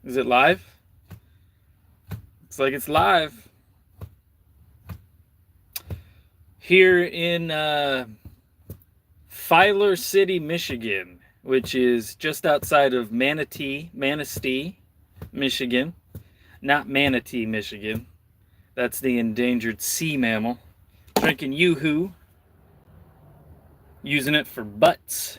Is it live? Looks like it's live. Here in Filer City, Michigan, which is just outside of Manistee, Michigan. Not Manatee, Michigan. That's the endangered sea mammal. Drinking Yoo-Hoo. Using it for butts.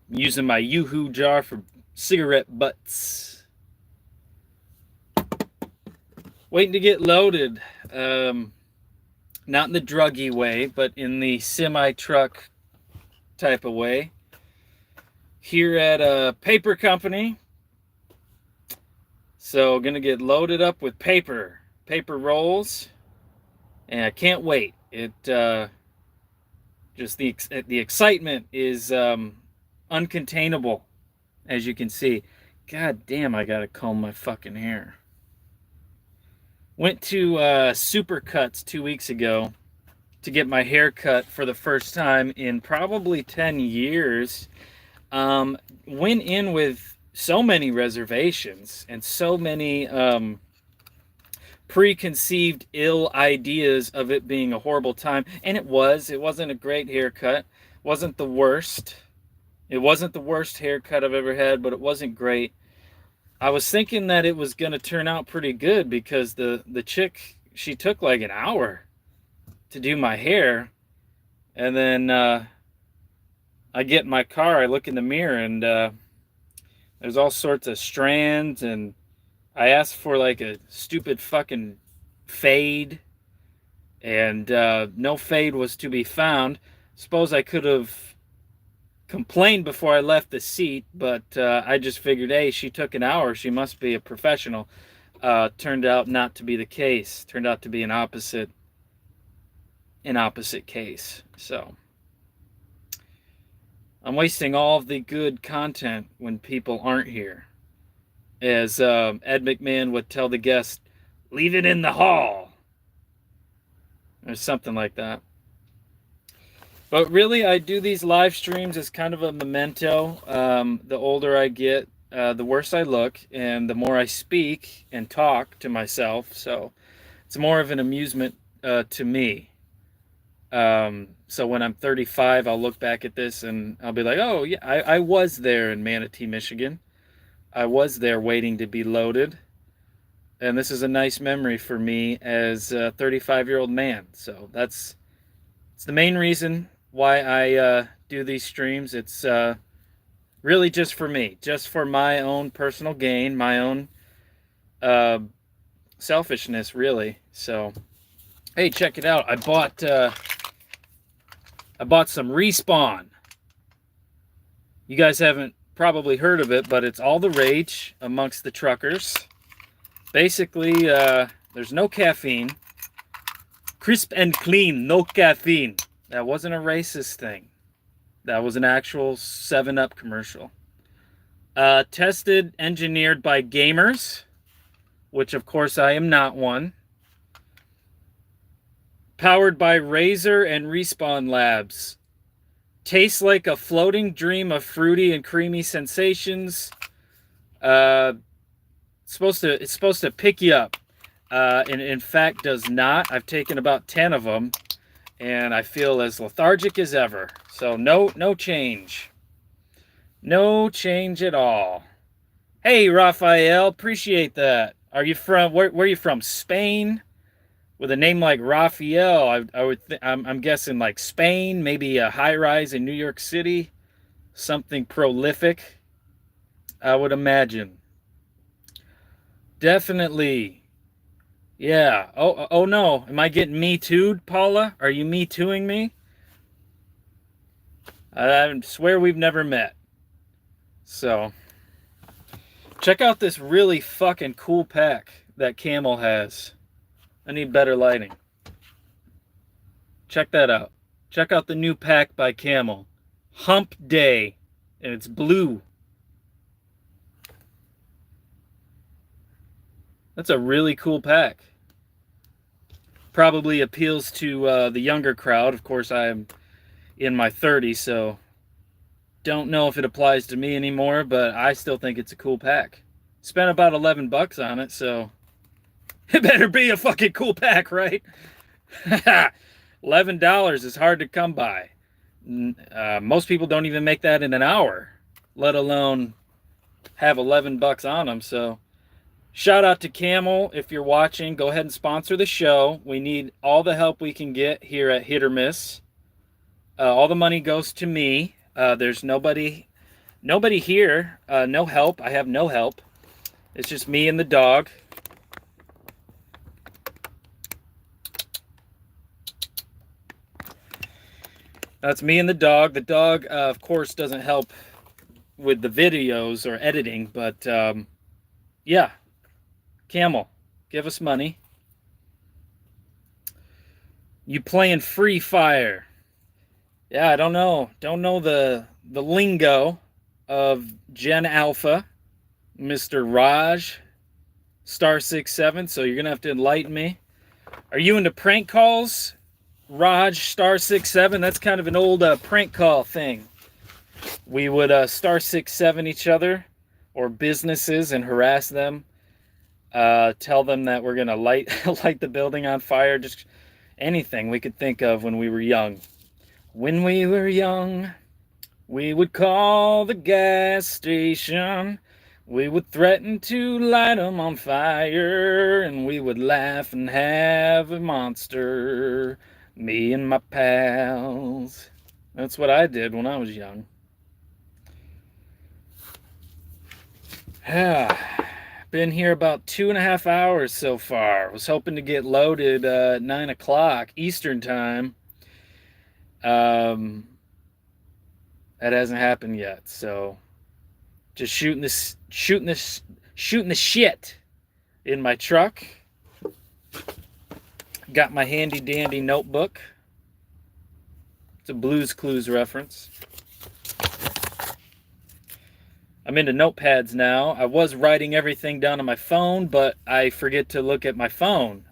Using my Yoo-Hoo jar for cigarette butts. Waiting to get loaded. Not in the druggy way, but in the semi-truck type of way. Here at a paper company. So gonna get loaded up with paper rolls, and I can't wait. It just the excitement is uncontainable, as you can see. God damn, I gotta comb my fucking hair. Went to Supercuts 2 weeks ago to get my hair cut for the first time in probably 10 years. Went in with so many reservations and so many preconceived ill ideas of it being a horrible time. And it wasn't a great haircut. Wasn't the worst. It wasn't the worst haircut I've ever had, but it wasn't great. I was thinking that it was going to turn out pretty good because the chick, she took like an hour to do my hair. And then I get in my car, I look in the mirror, and there's all sorts of strands, and I asked for like a stupid fucking fade, and no fade was to be found. Suppose I could have complained before I left the seat, but I just figured, hey, she took an hour, she must be a professional. Turned out not to be the case. Turned out to be an opposite case. So I'm wasting all of the good content when people aren't here. As Ed McMahon would tell the guest, leave it in the hall. Or something like that. But really, I do these live streams as kind of a memento. The older I get, the worse I look, and the more I speak and talk to myself. So it's more of an amusement to me. So when I'm 35, I'll look back at this and I'll be like, oh, yeah, I was there in Manatee, Michigan. I was there waiting to be loaded. And this is a nice memory for me as a 35-year-old man. So it's the main reason why I do these streams. It's really just for me, just for my own personal gain, my own selfishness, really. So, hey, check it out. I bought some Respawn. You guys haven't probably heard of it, but it's all the rage amongst the truckers. Basically, there's no caffeine. Crisp and clean, no caffeine. That wasn't a racist thing. That was an actual 7-Up commercial. Tested, engineered by gamers, which of course I am not one. Powered by Razer and Respawn Labs. Tastes like a floating dream of fruity and creamy sensations. It's supposed to pick you up. And in fact does not. I've taken about 10 of them and I feel as lethargic as ever. So no change. No change at all. Hey, Raphael, appreciate that. Are you from where are you from? Spain? With a name like Raphael, I'm guessing like Spain, maybe a high rise in New York City, something prolific, I would imagine. Definitely. Yeah. Oh no. Am I getting me too'd, Paula? Are you me tooing me? I swear we've never met. So, check out this really fucking cool pack that Camel has. I need better lighting. Check that out. Check out the new pack by Camel. Hump Day. And it's blue. That's a really cool pack. Probably appeals to the younger crowd. Of course, I am in my 30s, so don't know if it applies to me anymore, but I still think it's a cool pack. Spent about $11 on it, so it better be a fucking cool pack, right? $11 is hard to come by. Most people don't even make that in an hour, let alone have $11 on them. So shout out to Camel. If you're watching, go ahead and sponsor the show. We need all the help we can get here at Hit or Miss. All the money goes to me. There's nobody here. No help. I have no help. It's just me and the dog. That's me and the dog. The dog, of course, doesn't help with the videos or editing, but yeah. Camel, give us money. You playing Free Fire? Yeah, I don't know. Don't know the lingo of Gen Alpha, Mr. Raj, Star 67. So you're gonna have to enlighten me. Are you into prank calls, Raj Star 67? That's kind of an old prank call thing. We would Star 67 each other or businesses and harass them. Tell them that we're gonna light the building on fire. Just anything we could think of when we were young. When we were young, we would call the gas station. We would threaten to light them on fire, and we would laugh and have a monster. Me and my pals. That's what I did when I was young. Been here about 2.5 hours so far. Was hoping to get loaded at 9 o'clock Eastern time. That hasn't happened yet. So just shooting the shit in my truck. Got my handy dandy notebook. It's a Blue's Clues reference. I'm into notepads now. I was writing everything down on my phone, but I forget to look at my phone.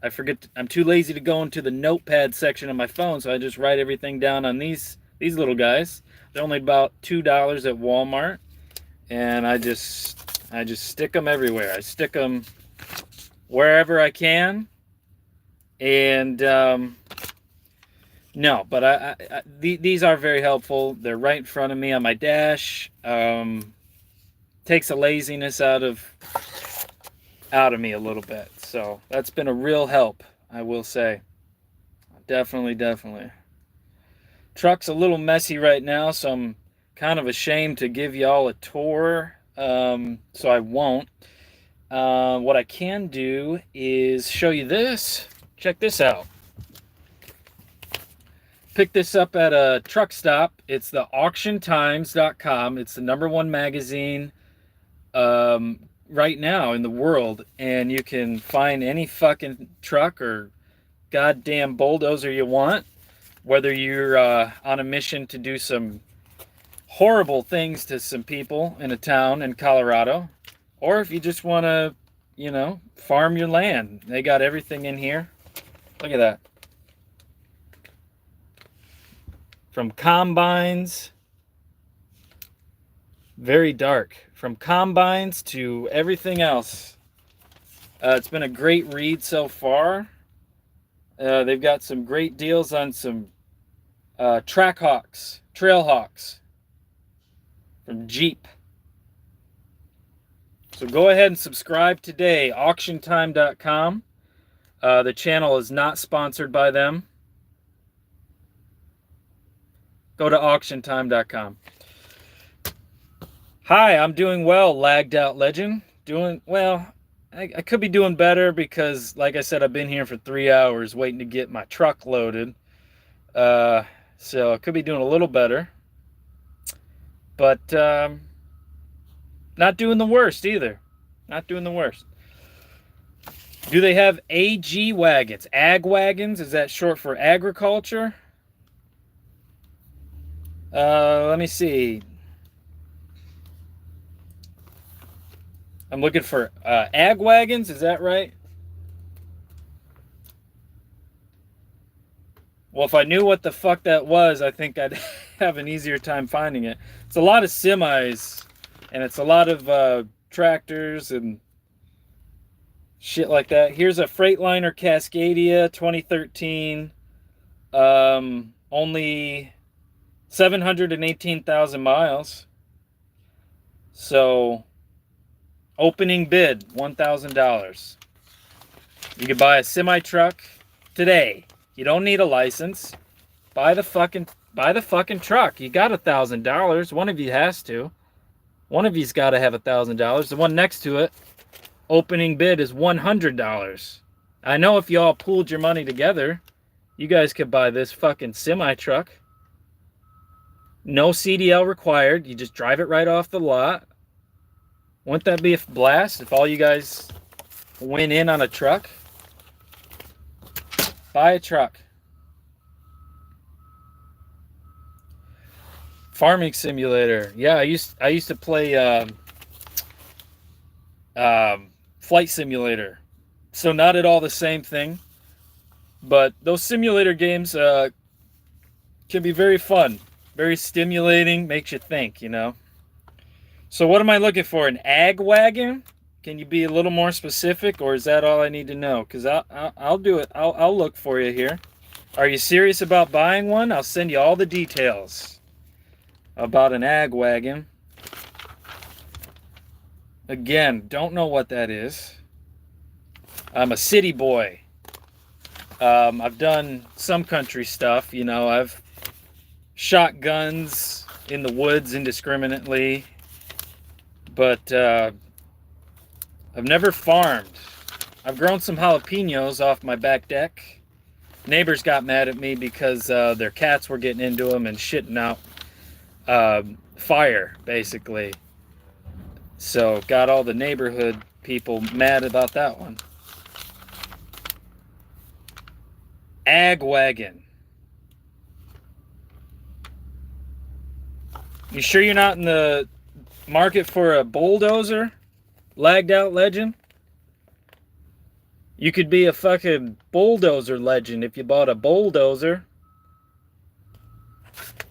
I'm too lazy to go into the notepad section of my phone, so I just write everything down on these little guys. They're only about $2 at Walmart, and I just stick them everywhere. I stick them wherever I can, and no, but these are very helpful. They're right in front of me on my dash. Takes the laziness out of me a little bit. So that's been a real help, I will say. Definitely. Truck's a little messy right now, so I'm kind of ashamed to give y'all a tour. So I won't. What I can do is show you this. Check this out. Picked this up at a truck stop. It's the auctiontimes.com. It's the #1 magazine right now in the world, and you can find any fucking truck or goddamn bulldozer you want, whether you're on a mission to do some horrible things to some people in a town in Colorado, or if you just want to, farm your land. They got everything in here. Look at that. From combines, very dark. From combines to everything else. It's been a great read so far. They've got some great deals on some Trailhawks from Jeep. So go ahead and subscribe today, auctiontime.com. The channel is not sponsored by them. Go to auctiontime.com. Hi, I'm doing well, Lagged Out Legend. Doing well. I could be doing better because, like I said, I've been here for 3 hours waiting to get my truck loaded. So I could be doing a little better. But not doing the worst either. Not doing the worst. Do they have AG wagons? Ag wagons? Is that short for agriculture? Let me see. I'm looking for ag wagons. Is that right? Well, if I knew what the fuck that was, I think I'd have an easier time finding it. It's a lot of semis, and it's a lot of tractors and shit like that. Here's a Freightliner Cascadia 2013. Only 718,000 miles. So, opening bid, $1,000. You could buy a semi-truck today. You don't need a license. Buy the fucking truck. You got $1,000. One of you has to. One of you's got to have $1,000. The one next to it, opening bid is $100. I know if you all pooled your money together, you guys could buy this fucking semi-truck. No CDL required. You just drive it right off the lot. Wouldn't that be a blast if all you guys went in on a truck? Buy a truck. Farming simulator. Yeah, I used to play flight simulator. So not at all the same thing, but those simulator games can be very fun, very stimulating, makes you think, you know. So what am I looking for? An ag wagon? Can you be a little more specific, or is that all I need to know? Because I'll do it. I'll look for you here. Are you serious about buying one? I'll send you all the details about an ag wagon. Again, don't know what that is. I'm a city boy. I've done some country stuff, you know. I've shot guns in the woods indiscriminately, but I've never farmed. I've grown some jalapenos off my back deck. Neighbors got mad at me because their cats were getting into them and shitting out fire, basically. So got all the neighborhood people mad about that one. Ag wagon. You sure you're not in the market for a bulldozer? Lagged out legend? You could be a fucking bulldozer legend if you bought a bulldozer.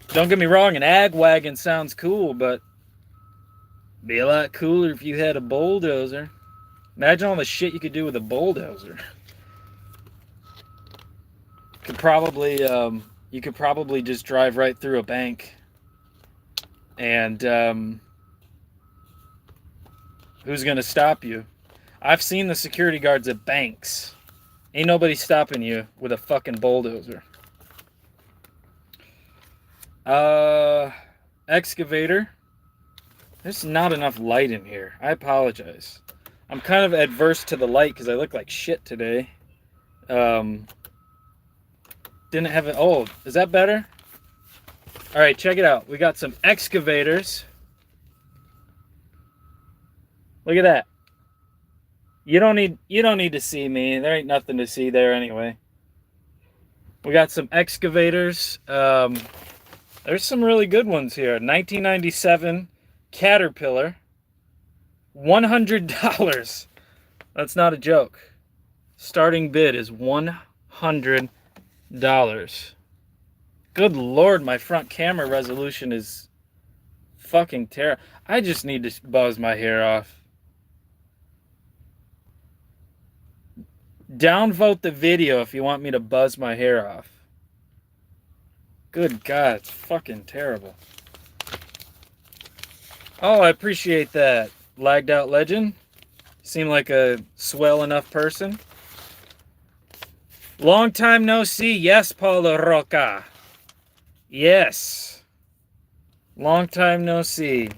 Don't get me wrong, an ag wagon sounds cool, but it'd be a lot cooler if you had a bulldozer. Imagine all the shit you could do with a bulldozer. You could probably just drive right through a bank. And who's gonna stop you? I've seen the security guards at banks. Ain't nobody stopping you with a fucking bulldozer. Excavator. There's not enough light in here. I apologize. I'm kind of adverse to the light because I look like shit today. Didn't have it. Oh, is that better? All right, check it out. We got some excavators. Look at that. You don't need to see me. There ain't nothing to see there anyway. We got some excavators. There's some really good ones here. 1997 Caterpillar. $100. That's not a joke. Starting bid is $100. Good Lord, my front camera resolution is fucking terrible. I just need to buzz my hair off. Downvote the video if you want me to buzz my hair off. Good God, it's fucking terrible. Oh, I appreciate that, lagged out legend. Seem like a swell enough person. Long time no see. Yes, Paulo Roca. Yes. Long time no see.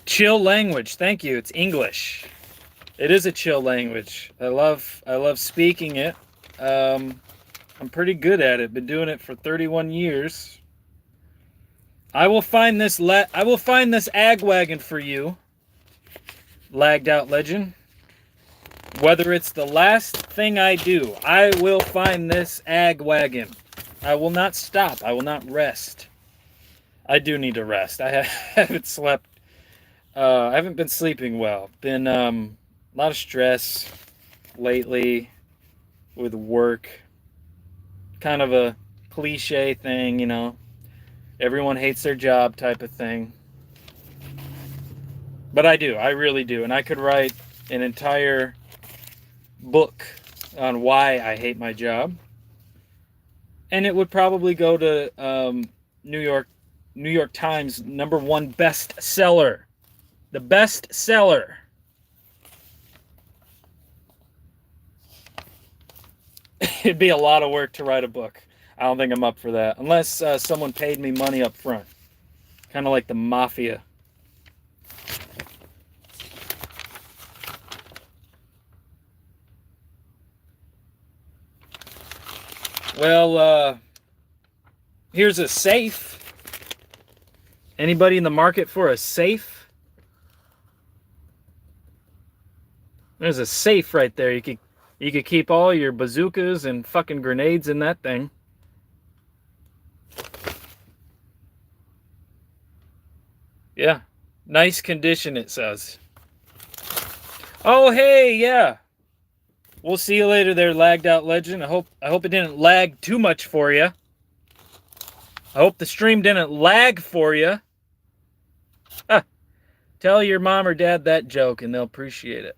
Chill language. Thank you. It's English. It is a chill language. I love speaking it. I'm pretty good at it. Been doing it for 31 years. I will find this ag wagon for you. Lagged out legend. Whether it's the last thing I do, I will find this ag wagon. I will not stop. I will not rest. I do need to rest. I haven't slept. I haven't been sleeping well. Been a lot of stress lately with work. Kind of a cliche thing, you know. Everyone hates their job type of thing. But I do. I really do. And I could write an entire book on why I hate my job. And it would probably go to New York Times #1 bestseller. The best seller. It'd be a lot of work to write a book. I don't think I'm up for that. Unless someone paid me money up front. Kind of like the mafia. Well, here's a safe. Anybody in the market for a safe? There's a safe right there. You could keep all your bazookas and fucking grenades in that thing. Yeah. Nice condition, it says. Oh, hey, yeah. We'll see you later there, lagged out legend. I hope it didn't lag too much for you. I hope the stream didn't lag for you. Tell your mom or dad that joke and they'll appreciate it.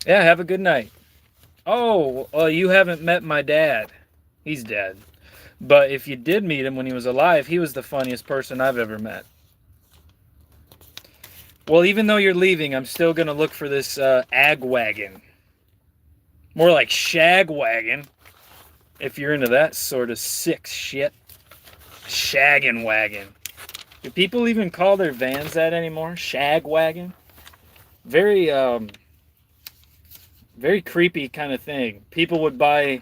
Yeah, have a good night. Oh, well, you haven't met my dad. He's dead. But if you did meet him when he was alive, he was the funniest person I've ever met. Well, even though you're leaving, I'm still going to look for this ag wagon. More like shag wagon. If you're into that sort of sick shit. Shaggin' wagon. Do people even call their vans that anymore? Shag wagon? Very, very creepy kind of thing. People would buy,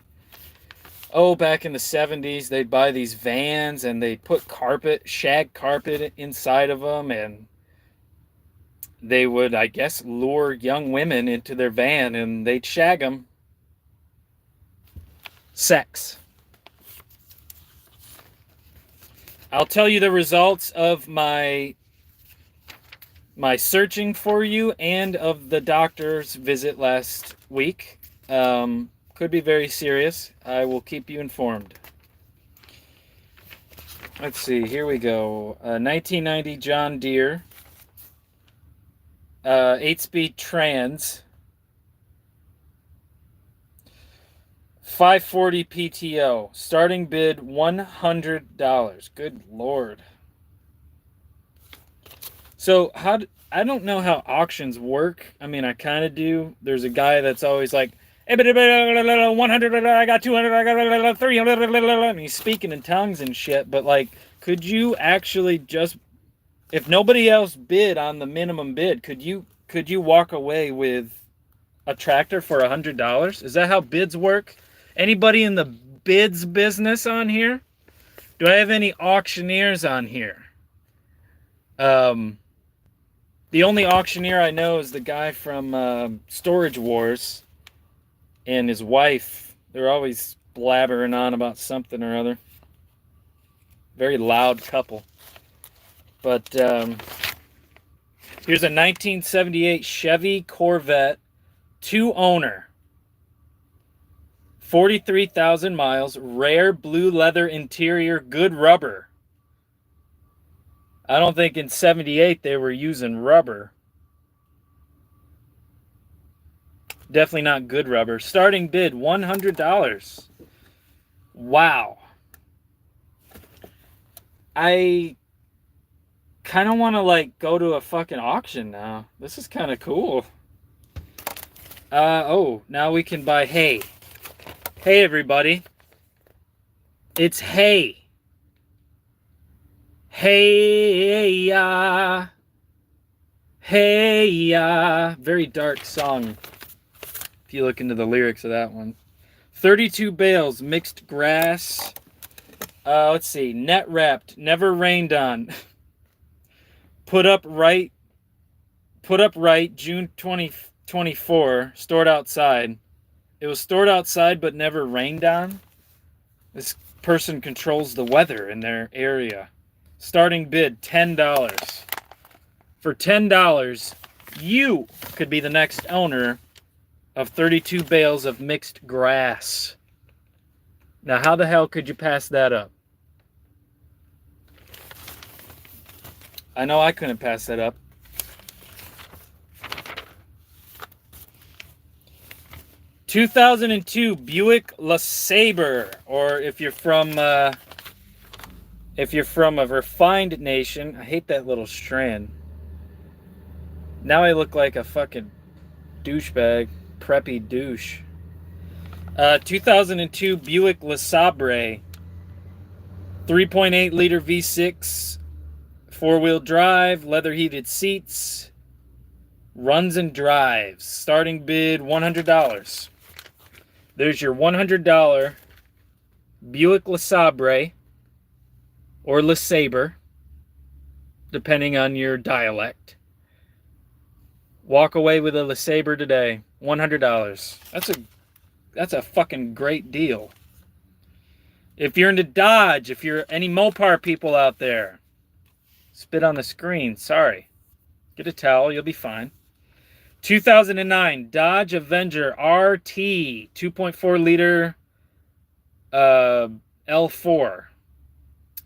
back in the 70s, they'd buy these vans and they'd put shag carpet inside of them, and they would, I guess, lure young women into their van and they'd shag them. Sex. I'll tell you the results of my searching for you and of the doctor's visit last week. Could be very serious. I will keep you informed. Let's see. Here we go. 1990 John Deere. 8-speed trans. 540 PTO. Starting bid $100. Good Lord. So I don't know how auctions work. I mean, I kind of do. There's a guy that's always like, 100, I got 200, I got 300, and he's speaking in tongues and shit. But like, could you actually just, if nobody else bid on the minimum bid, could you walk away with a tractor for $100? Is that how bids work? Anybody in the bids business on here? Do I have any auctioneers on here? The only auctioneer I know is the guy from Storage Wars and his wife. They're always blabbering on about something or other. Very loud couple. But here's a 1978 Chevy Corvette, 2-owner. 43,000 miles, rare blue leather interior, good rubber. I don't think in 78 they were using rubber. Definitely not good rubber. Starting bid, $100. Wow. I kind of want to like go to a fucking auction now. This is kind of cool. Now we can buy hay. Hey everybody, it's hay. Hey-ya. Hey-ya. Very dark song, if you look into the lyrics of that one. 32 bales, mixed grass. Let's see, net wrapped, never rained on. Put up right, June 2024, stored outside. It was stored outside but never rained on. This person controls the weather in their area. Starting bid, $10. For $10, you could be the next owner of 32 bales of mixed grass. Now, how the hell could you pass that up? I know I couldn't pass that up. 2002 Buick LeSabre, or if you're from a refined nation, I hate that little strand. Now I look like a fucking douchebag, preppy douche. 2002 Buick LeSabre, 3.8 liter V6, 4-wheel drive, leather heated seats, runs and drives. Starting bid $100. There's your $100 Buick LeSabre, or LeSabre, depending on your dialect. Walk away with a LeSabre today, $100. That's a fucking great deal. If you're into Dodge, if you're any Mopar people out there, spit on the screen. Sorry. Get a towel, you'll be fine. 2009 Dodge Avenger RT 2.4 liter L4.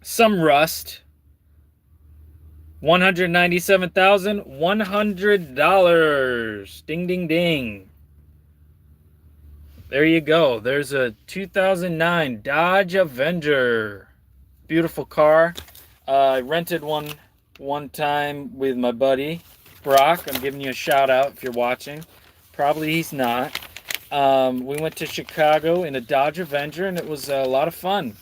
Some rust. $197,100. Ding, ding, ding. There you go. There's a 2009 Dodge Avenger. Beautiful car. I rented one time with my buddy Brock. I'm giving you a shout out if you're watching. Probably he's not. We went to Chicago in a Dodge Avenger, and it was a lot of fun.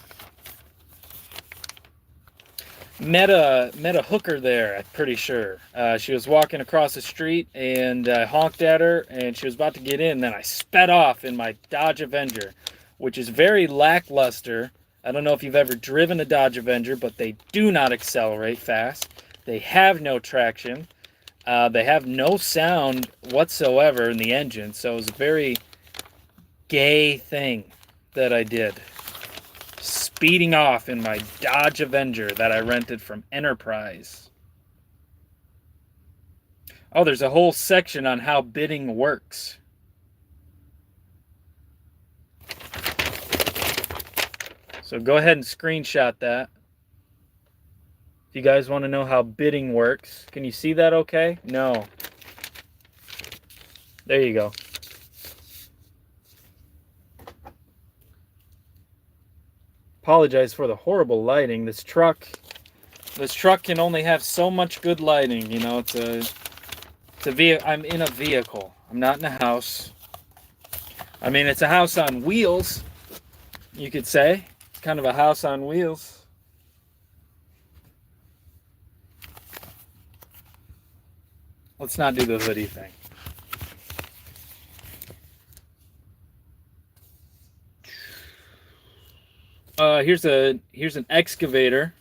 Met a hooker there, I'm pretty sure. She was walking across the street, and I honked at her, and she was about to get in. Then I sped off in my Dodge Avenger, which is very lackluster. I don't know if you've ever driven a Dodge Avenger, but they do not accelerate fast. They have no traction. They have no sound whatsoever in the engine, so it was a very gay thing that I did. Speeding off in my Dodge Avenger that I rented from Enterprise. Oh, there's a whole section on how bidding works. So go ahead and screenshot that. If you guys want to know how bidding works. Can you see that okay? No. There you go. Apologize for the horrible lighting. This truck can only have so much good lighting. You know, I'm in a vehicle. I'm not in a house. I mean, it's a house on wheels, you could say. It's kind of a house on wheels. Let's not do the hoodie thing. Here's an excavator,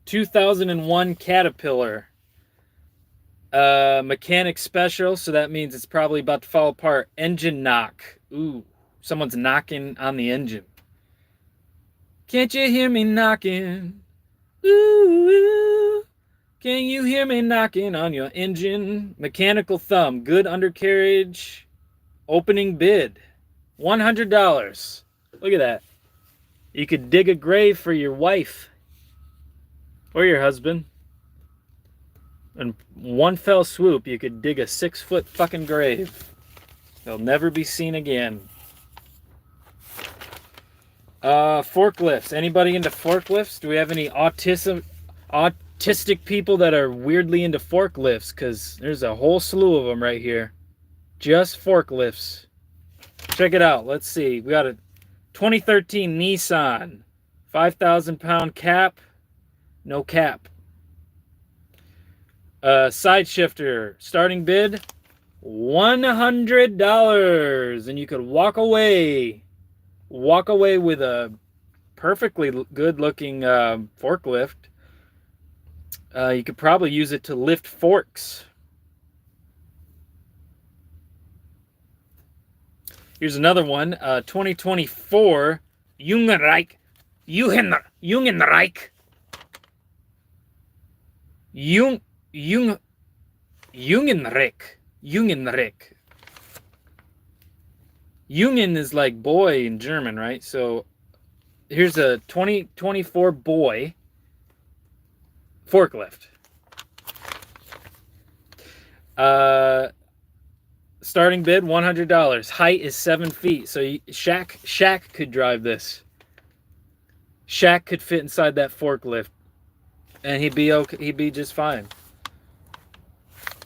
2001 Caterpillar, mechanic special, so that means it's probably about to fall apart. Engine knock. Ooh, someone's knocking on the engine. Can't you hear me knocking? Ooh, can you hear me knocking on your engine? Mechanical thumb, good undercarriage, opening bid, $100. Look at that. You could dig a grave for your wife or your husband. In one fell swoop, you could dig a 6-foot fucking grave. They'll never be seen again. Forklifts. Anybody into forklifts? Do we have any autistic people that are weirdly into forklifts? Because there's a whole slew of them right here. Just forklifts. Check it out. Let's see. We got a 2013 Nissan, 5,000 pound cap, no cap. Side shifter, starting bid, $100, and you could walk away with a perfectly good looking forklift. You could probably use it to lift forks. Here's another one, 2024 Jungenreich. Jungen is like boy in German, right? So here's a 2024 boy forklift. Starting bid $100. Height is 7 feet. So Shaq could drive this. Shaq could fit inside that forklift, and he'd be okay. He'd be just fine.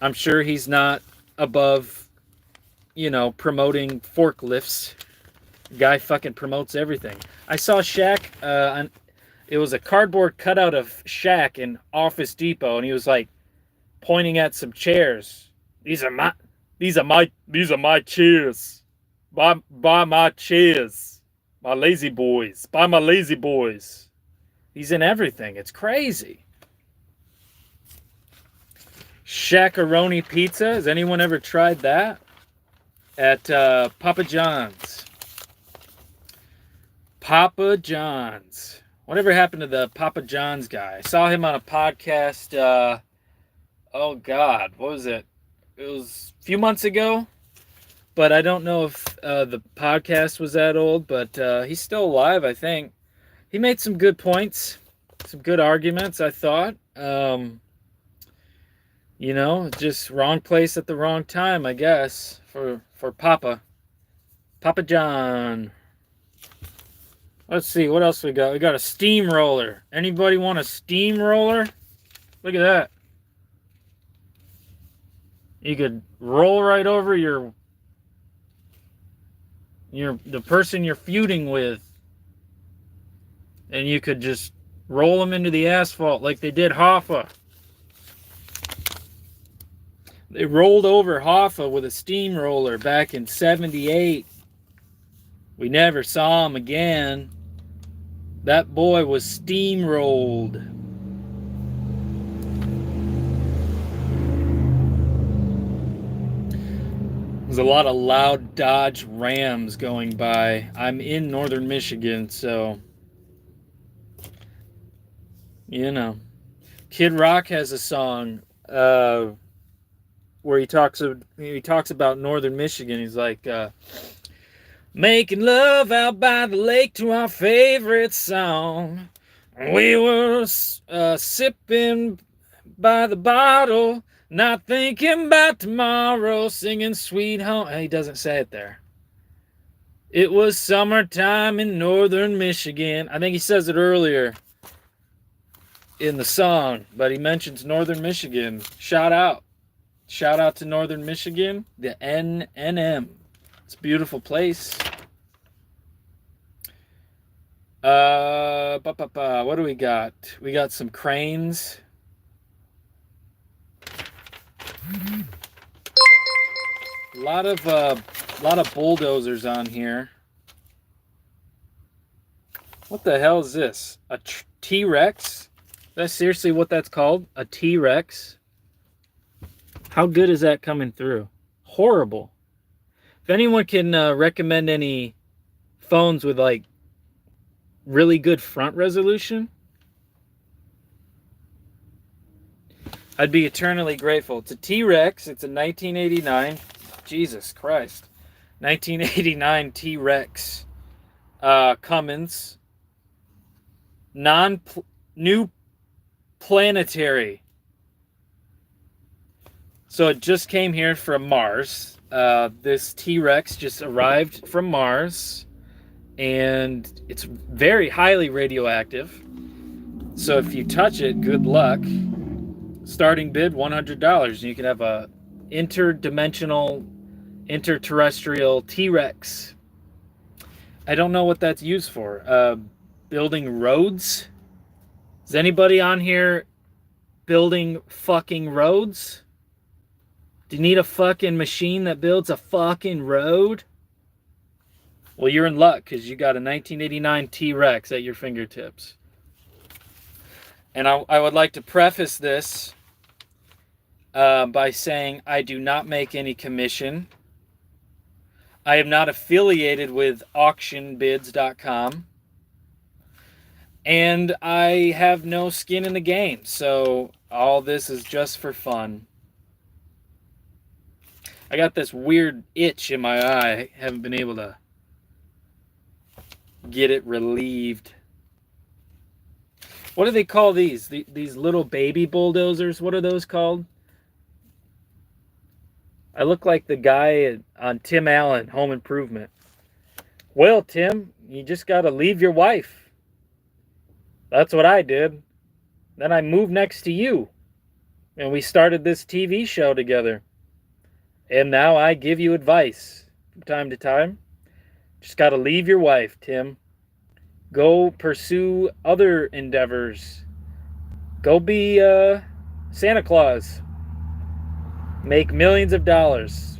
I'm sure he's not above, promoting forklifts. Guy fucking promotes everything. I saw Shaq. It was a cardboard cutout of Shaq in Office Depot, and he was like pointing at some chairs. These are my chairs. Buy my chairs. My lazy boys. Buy my lazy boys. He's in everything. It's crazy. Shaq-a-roni pizza. Has anyone ever tried that? At Papa John's. Papa John's. Whatever happened to the Papa John's guy? I saw him on a podcast. Oh God, what was it? It was a few months ago, but I don't know if the podcast was that old, but he's still alive, I think. He made some good points, some good arguments, I thought. Just wrong place at the wrong time, I guess, for Papa John. Let's see, what else we got? We got a steamroller. Anybody want a steamroller? Look at that. You could roll right over the person you're feuding with, and you could just roll them into the asphalt like they did Hoffa. They rolled over Hoffa with a steamroller back in '78. We never saw him again. That boy was steamrolled. There's a lot of loud Dodge Rams going by. I'm in northern Michigan, so Kid Rock has a song where he talks about northern Michigan. He's like, making love out by the lake to our favorite song. We were sipping by the bottle, not thinking about tomorrow, singing Sweet Home. He doesn't say it there. It was summertime in northern Michigan. I think he says it earlier in the song, but he mentions northern Michigan. Shout out to northern Michigan, the NNM. It's a beautiful place. What do we got? We got some cranes. A lot of bulldozers on here. What the hell is this? A T-Rex? That's seriously what that's called? A T-Rex? How good is that coming through? Horrible. If anyone can recommend any phones with like really good front resolution, I'd be eternally grateful. It's a T-Rex. It's a 1989. Jesus Christ. 1989 T-Rex. Cummins. New planetary. So it just came here from Mars. This T-Rex just arrived from Mars, and it's very highly radioactive. So if you touch it, good luck. Starting bid $100, and you can have a interdimensional, interterrestrial T-Rex. I don't know what that's used for. Building roads? Is anybody on here building fucking roads? Do you need a fucking machine that builds a fucking road? Well, you're in luck, because you got a 1989 T-Rex at your fingertips. And I would like to preface this by saying I do not make any commission. I am not affiliated with auctionbids.com. And I have no skin in the game. So all this is just for fun. I got this weird itch in my eye. I haven't been able to get it relieved. What do they call these? These little baby bulldozers? What are those called? I look like the guy on Tim Allen, Home Improvement. Well, Tim, you just got to leave your wife. That's what I did. Then I moved next to you. And we started this TV show together. And now I give you advice from time to time. Just got to leave your wife, Tim. Go pursue other endeavors. Go be Santa Claus. Make millions of dollars.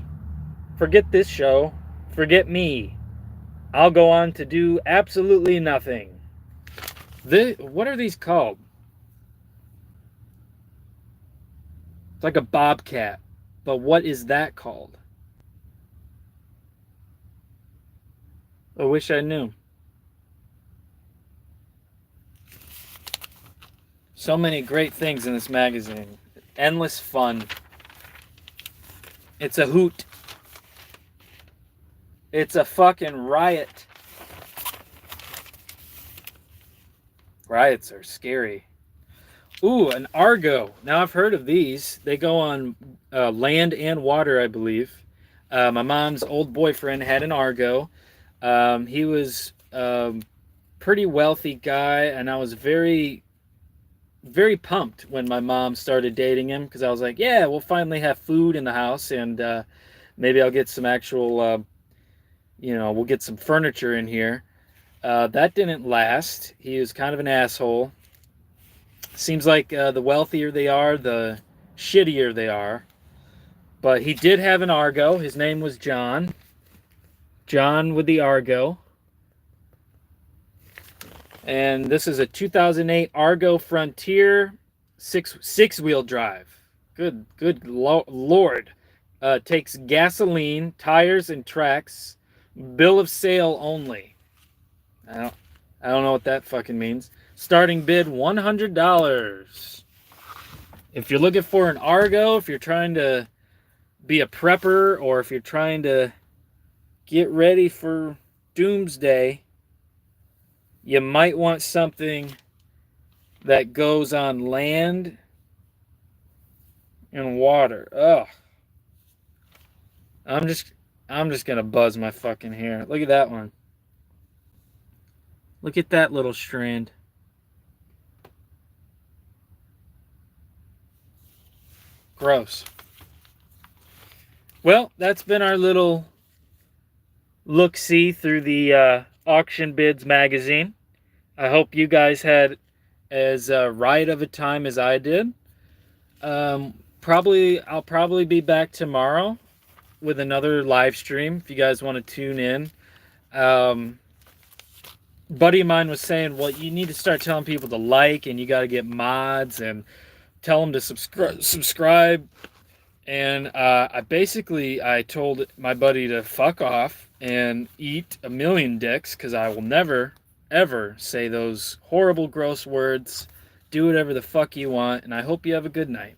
Forget this show. Forget me. I'll go on to do absolutely nothing. What are these called? It's like a bobcat. But what is that called? I wish I knew. So many great things in this magazine. Endless fun. It's a hoot. It's a fucking riot. Riots are scary. Ooh, an Argo. Now I've heard of these. They go on land and water, I believe. My mom's old boyfriend had an Argo. He was a pretty wealthy guy, and I was very, very pumped when my mom started dating him because I was like, yeah, we'll finally have food in the house, and maybe I'll get some actual, we'll get some furniture in here. That didn't last. He was kind of an asshole. Seems like the wealthier they are, the shittier they are. But he did have an Argo. His name was John. John with the Argo. And this is a 2008 Argo Frontier six-wheel drive. Good Lord. Takes gasoline, tires, and tracks. Bill of sale only. I don't know what that fucking means. Starting bid $100. If you're looking for an Argo, if you're trying to be a prepper, or if you're trying to get ready for doomsday, you might want something that goes on land and water. Ugh. I'm just gonna buzz my fucking hair. Look at that one. Look at that little strand. Gross. Well, that's been our little look-see through the Auction Bids magazine. I hope you guys had as right of a time as I did. I'll probably be back tomorrow with another live stream if you guys want to tune in. Buddy of mine was saying, well, you need to start telling people to like, and you got to get mods and tell them to subscribe. And I told my buddy to fuck off and eat a million dicks, because I will never, ever say those horrible, gross words. Do whatever the fuck you want, and I hope you have a good night.